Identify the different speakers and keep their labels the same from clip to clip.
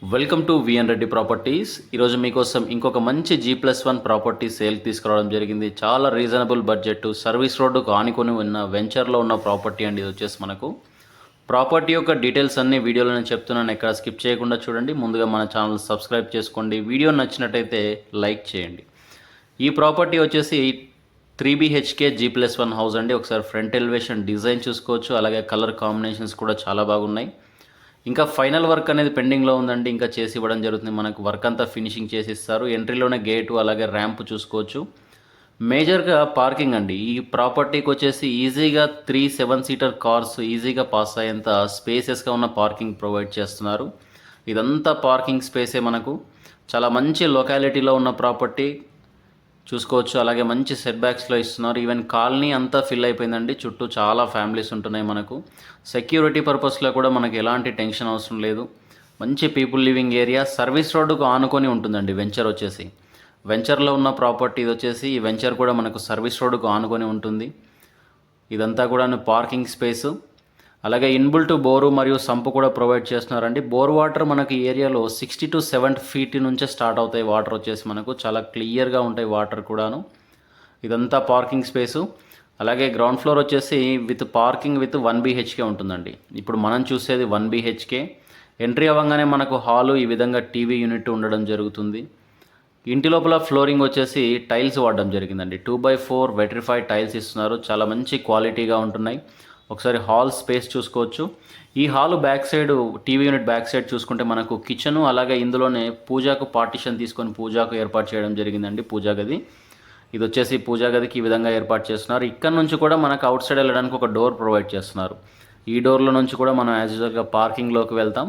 Speaker 1: Welcome to VN Reddy properties. ఈరోజు మీకోసం ఇంకొక మంచి G+1 ప్రాపర్టీ సేల్ తీసుకురావడం జరిగింది. చాలా రీజనబుల్ బడ్జెట్, సర్వీస్ రోడ్డుకు ఆనుకొని ఉన్న వెంచర్లో ఉన్న ప్రాపర్టీ అండి. ఇది వచ్చేసి మనకు ప్రాపర్టీ యొక్క డీటెయిల్స్ అన్ని వీడియోలో నేను చెప్తున్నాను, ఎక్కడ స్కిప్ చేయకుండా చూడండి. ముందుగా మన ఛానల్ సబ్స్క్రైబ్ చేసుకోండి. వీడియో నచ్చినట్టయితే లైక్ చేయండి. ఈ ప్రాపర్టీ వచ్చేసి 3 BHK G+1 హౌస్ అండి. ఒకసారి ఫ్రంట్ ఎలివేషన్ డిజైన్ చూసుకోవచ్చు, అలాగే కలర్ కాంబినేషన్స్ కూడా చాలా బాగున్నాయి. ఇంకా ఫైనల్ వర్క్ అనేది పెండింగ్లో ఉందండి, ఇంకా చేసి ఇవ్వడం జరుగుతుంది. మనకు వర్క్ అంతా ఫినిషింగ్ చేసి ఇస్తారు. ఎంట్రీలోనే గేటు అలాగే ర్యాంప్ చూసుకోవచ్చు. మేజర్గా పార్కింగ్ అండి. ఈ ప్రాపర్టీకి వచ్చేసి ఈజీగా 3 7-సీటర్ కార్స్ ఈజీగా పాస్ అయ్యేంత స్పేసెస్గా ఉన్న పార్కింగ్ ప్రొవైడ్ చేస్తున్నారు. ఇదంతా పార్కింగ్ స్పేసే. మనకు చాలా మంచి లొకాలిటీలో ఉన్న ప్రాపర్టీ చూసుకోవచ్చు. అలాగే మంచి సెట్ బ్యాక్స్లో ఇస్తున్నారు. ఈవెన్ కాలనీ అంతా ఫిల్ అయిపోయిందండి. చుట్టూ చాలా ఫ్యామిలీస్ ఉంటున్నాయి. మనకు సెక్యూరిటీ పర్పస్లో కూడా మనకు ఎలాంటి టెన్షన్ అవసరం లేదు. మంచి పీపుల్ లివింగ్ ఏరియా, సర్వీస్ రోడ్డుకు ఆనుకొని ఉంటుందండి వెంచర్ వచ్చేసి. వెంచర్లో ఉన్న ప్రాపర్టీ ఇది వచ్చేసి, ఈ వెంచర్ కూడా మనకు సర్వీస్ రోడ్డుకు ఆనుకొని ఉంటుంది. ఇదంతా కూడా పార్కింగ్ స్పేసు, అలాగే ఇన్బుల్ట్ బోరు మరియు సంపు కూడా ప్రొవైడ్ చేస్తున్నారండి. బోర్ వాటర్ మనకి ఏరియాలో 60 to 70 feet నుంచే స్టార్ట్ అవుతాయి. వాటర్ వచ్చేసి మనకు చాలా క్లియర్గా ఉంటాయి వాటర్ కూడాను. ఇదంతా పార్కింగ్ స్పేసు. అలాగే గ్రౌండ్ ఫ్లోర్ వచ్చేసి విత్ పార్కింగ్ విత్ 1 BHK ఉంటుందండి. ఇప్పుడు మనం చూసేది 1 BHK. ఎంట్రీ అవ్వగానే మనకు హాలు ఈ విధంగా టీవీ యూనిట్ ఉండడం జరుగుతుంది. ఇంటి లోపల ఫ్లోరింగ్ వచ్చేసి టైల్స్ వాడడం జరిగిందండి. 2x4 వెట్రిఫైడ్ టైల్స్ ఇస్తున్నారు. చాలా మంచి క్వాలిటీగా ఉంటున్నాయి. ఒకసారి హాల్ స్పేస్ చూసుకోవచ్చు. ఈ hall back side, TV unit back side చూసుకుంటే మనకు కిచెను, అలాగే ఇందులోనే పూజాకు పార్టిషన్ తీసుకొని పూజాకు ఏర్పాటు చేయడం జరిగిందండి. పూజా గది ఇది వచ్చేసి పూజా గదికి ఈ విధంగా ఏర్పాటు చేస్తున్నారు. ఇక్కడ నుంచి కూడా మనకు అవుట్ సైడ్ వెళ్ళడానికి ఒక డోర్ ప్రొవైడ్ చేస్తున్నారు. ఈ డోర్లో నుంచి కూడా మనం యాజ్ యూజువల్గా పార్కింగ్లోకి వెళ్తాం.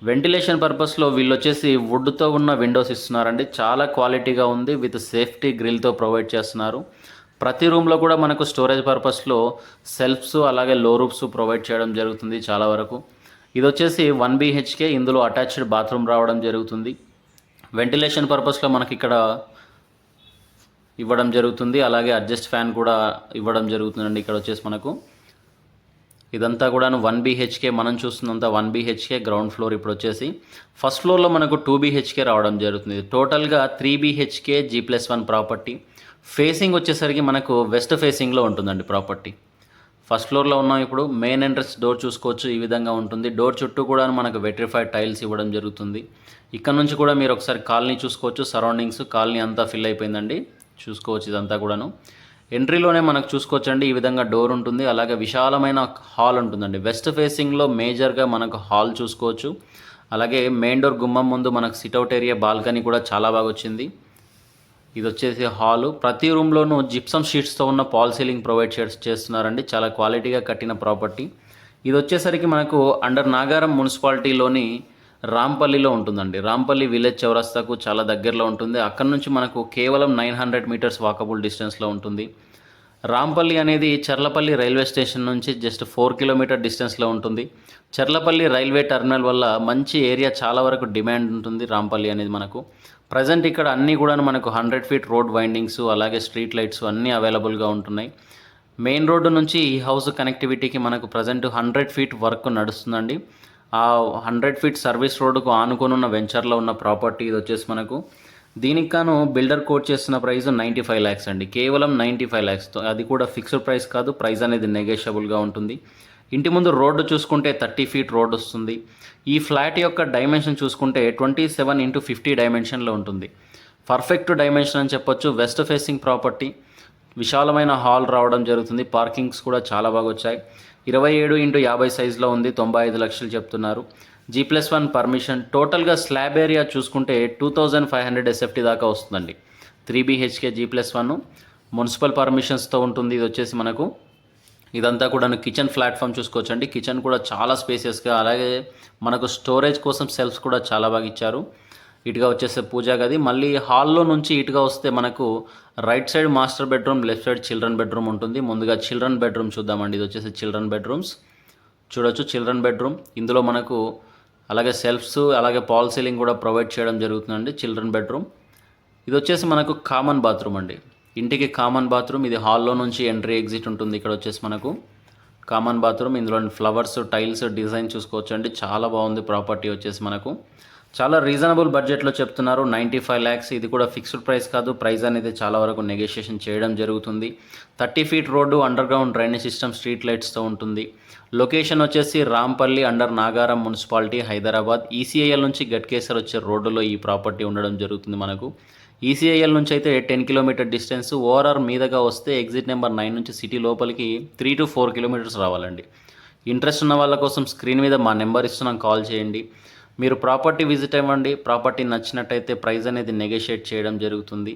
Speaker 1: వెంటిలేషన్ పర్పస్లో వీళ్ళు వచ్చేసి వుడ్తో ఉన్న విండోస్ ఇస్తున్నారండి. చాలా క్వాలిటీగా ఉంది. విత్ సేఫ్టీ గ్రిల్తో ప్రొవైడ్ చేస్తున్నారు. ప్రతి రూమ్లో కూడా మనకు స్టోరేజ్ పర్పస్లో సెల్ఫ్స్ అలాగే లో రూఫ్స్ ప్రొవైడ్ చేయడం జరుగుతుంది చాలా వరకు. ఇది వచ్చేసి 1 BHK. ఇందులో అటాచ్డ్ బాత్రూమ్ రావడం జరుగుతుంది. వెంటిలేషన్ పర్పస్లో మనకి ఇక్కడ ఇవ్వడం జరుగుతుంది. అలాగే అడ్జస్ట్ ఫ్యాన్ కూడా ఇవ్వడం జరుగుతుందండి. ఇక్కడ వచ్చేసి మనకు ఇదంతా కూడా 1 BHK. మనం చూస్తున్నంత 1 BHK గ్రౌండ్ ఫ్లోర్. ఇప్పుడు వచ్చేసి ఫస్ట్ ఫ్లోర్లో మనకు 2 BHK రావడం జరుగుతుంది. టోటల్గా 3 BHK G+1 ప్రాపర్టీ. ఫేసింగ్ వచ్చేసరికి మనకు వెస్ట్ ఫేసింగ్లో ఉంటుందండి ప్రాపర్టీ. ఫస్ట్ ఫ్లోర్లో ఉన్నాం. ఇప్పుడు మెయిన్ ఎంట్రన్స్ డోర్ చూసుకోవచ్చు, ఈ విధంగా ఉంటుంది. డోర్ చుట్టూ కూడా మనకు వెట్రిఫైడ్ టైల్స్ ఇవ్వడం జరుగుతుంది. ఇక్కడ నుంచి కూడా మీరు ఒకసారి కాలనీ చూసుకోవచ్చు. సరౌండింగ్స్ కాలనీ అంతా ఫిల్ అయిపోయిందండి, చూసుకోవచ్చు. ఇదంతా కూడాను ఎంట్రీలోనే మనకు చూసుకోవచ్చండి. ఈ విధంగా డోర్ ఉంటుంది. అలాగే విశాలమైన హాల్ ఉంటుందండి. వెస్ట్ ఫేసింగ్లో మేజర్గా మనకు హాల్ చూసుకోవచ్చు. అలాగే మెయిన్ డోర్ గుమ్మం ముందు మనకు సిట్అవుట్ ఏరియా, బాల్కనీ కూడా చాలా బాగా వచ్చింది. ఇది వచ్చేసి హాలు. ప్రతి రూమ్లోనూ జిప్సమ్ షీట్స్తో ఉన్న పాల్ సీలింగ్ ప్రొవైడ్ చేస్తున్నారండి. చాలా క్వాలిటీగా కట్టిన ప్రాపర్టీ. ఇది వచ్చేసరికి మనకు అండర్ నాగారం మున్సిపాలిటీలోని రాంపల్లిలో ఉంటుందండి. రాంపల్లి విలేజ్ చౌరస్తాకు చాలా దగ్గరలో ఉంటుంది. అక్కడ నుంచి మనకు కేవలం 900 meters వాకబుల్ డిస్టెన్స్లో ఉంటుంది. రాంపల్లి అనేది చర్లపల్లి రైల్వే స్టేషన్ నుంచి జస్ట్ 4 kilometer డిస్టెన్స్లో ఉంటుంది. చర్లపల్లి రైల్వే టర్మినల్ వల్ల మంచి ఏరియా, చాలా వరకు డిమాండ్ ఉంటుంది రాంపల్లి అనేది మనకు. ప్రజెంట్ ఇక్కడ అన్నీ కూడా మనకు 100 feet రోడ్ వైండింగ్స్, అలాగే స్ట్రీట్ లైట్స్ అన్నీ అవైలబుల్గా ఉంటున్నాయి. మెయిన్ రోడ్డు నుంచి ఈ హౌస్ కనెక్టివిటీకి మనకు ప్రజెంట్ 100 feet వర్క్ నడుస్తుందండి. ఆ 100 feet సర్వీస్ రోడ్డుకు ఆనుకొని ఉన్న వెంచర్లో ఉన్న ప్రాపర్టీ ఇది వచ్చేసి మనకు. దీనికి గాను బిల్డర్ కోట్ చేస్తున్న ప్రైస్ 95 lakhs అండి. కేవలం 95 lakhsతో. అది కూడా ఫిక్స్డ్ ప్రైస్ కాదు, ప్రైస్ అనేది నెగోషియబుల్గా ఉంటుంది. ఇంటి ముందు రోడ్డు చూసుకుంటే 30 feet రోడ్ వస్తుంది. ఈ ఫ్లాట్ యొక్క డైమెన్షన్ చూసుకుంటే 27 into 50 డైమెన్షన్లో ఉంటుంది. పర్ఫెక్ట్ డైమెన్షన్ అని చెప్పొచ్చు. వెస్ట్ ఫేసింగ్ ప్రాపర్టీ, విశాలమైన హాల్ రావడం జరుగుతుంది. పార్కింగ్స్ కూడా చాలా బాగా వచ్చాయి. 27 into 50 సైజులో ఉంది. 95 లక్షలు చెప్తున్నారు. G+1 permission. టోటల్గా స్లాబ్ ఏరియా చూసుకుంటే 2500 SFT దాకా వస్తుందండి. 3 BHK G+1 మున్సిపల్ పర్మిషన్స్తో ఉంటుంది. ఇది వచ్చేసి మనకు ఇదంతా కూడా కిచెన్ ప్లాట్ఫామ్ చూసుకోవచ్చండి. కిచెన్ కూడా చాలా స్పేసియస్గా, అలాగే మనకు స్టోరేజ్ కోసం సెల్ఫ్స్ కూడా చాలా బాగా ఇచ్చారు. ఇటుగా వచ్చేసే పూజా గది. మళ్ళీ హాల్లో నుంచి ఇటుగా వస్తే మనకు right side master bedroom, left side children bedroom ఉంటుంది. ముందుగా చిల్డ్రన్ బెడ్రూమ్ చూద్దామండి. ఇది వచ్చేసి చిల్డ్రన్ బెడ్రూమ్స్ చూడొచ్చు. చిల్డ్రన్ బెడ్రూమ్, ఇందులో మనకు అలాగే సెల్ఫ్స్, అలాగే పాల్ సీలింగ్ కూడా ప్రొవైడ్ చేయడం జరుగుతుందండి. Children bedroom. ఇది వచ్చేసి మనకు కామన్ బాత్రూమ్ అండి. ఇంటికి కామన్ బాత్రూమ్. ఇది హాల్లో నుంచి ఎంట్రీ ఎగ్జిట్ ఉంటుంది. ఇక్కడ వచ్చేసి మనకు కామన్ బాత్రూమ్. ఇందులో ఫ్లవర్స్, టైల్స్ డిజైన్ చూసుకోవచ్చు అండి. చాలా బాగుంది ప్రాపర్టీ వచ్చేసి మనకు. చాలా రీజనబుల్ బడ్జెట్లో చెప్తున్నారు. 95 lakhs. ఇది కూడా ఫిక్స్డ్ ప్రైస్ కాదు. ప్రైస్ అనేది చాలా వరకు నెగోషియేషన్ చేయడం జరుగుతుంది. 30 feet road, underground drainage system, street లైట్స్తో ఉంటుంది. లొకేషన్ వచ్చేసి Rampally under Nagaram municipality, Hyderabad. ECIL నుంచి గట్కేసర్ వచ్చే రోడ్డులో ఈ ప్రాపర్టీ ఉండడం జరుగుతుంది మనకు. ఈసీఐఎల్ నుంచి అయితే 10 kilometer డిస్టెన్స్. ఓఆర్ఆర్ మీదగా వస్తే ఎగ్జిట్ నెంబర్ 9 నుంచి సిటీ లోపలికి 3 to 4 kilometers రావాలండి. ఇంట్రెస్ట్ ఉన్న వాళ్ళ కోసం స్క్రీన్ మీద మా నెంబర్ ఇస్తున్నాం, కాల్ చేయండి. మీరు ప్రాపర్టీ విజిట్ అవ్వండి. ప్రాపర్టీ నచ్చినట్టయితే ప్రైస్ అనేది నెగోషియేట్ చేయడం జరుగుతుంది.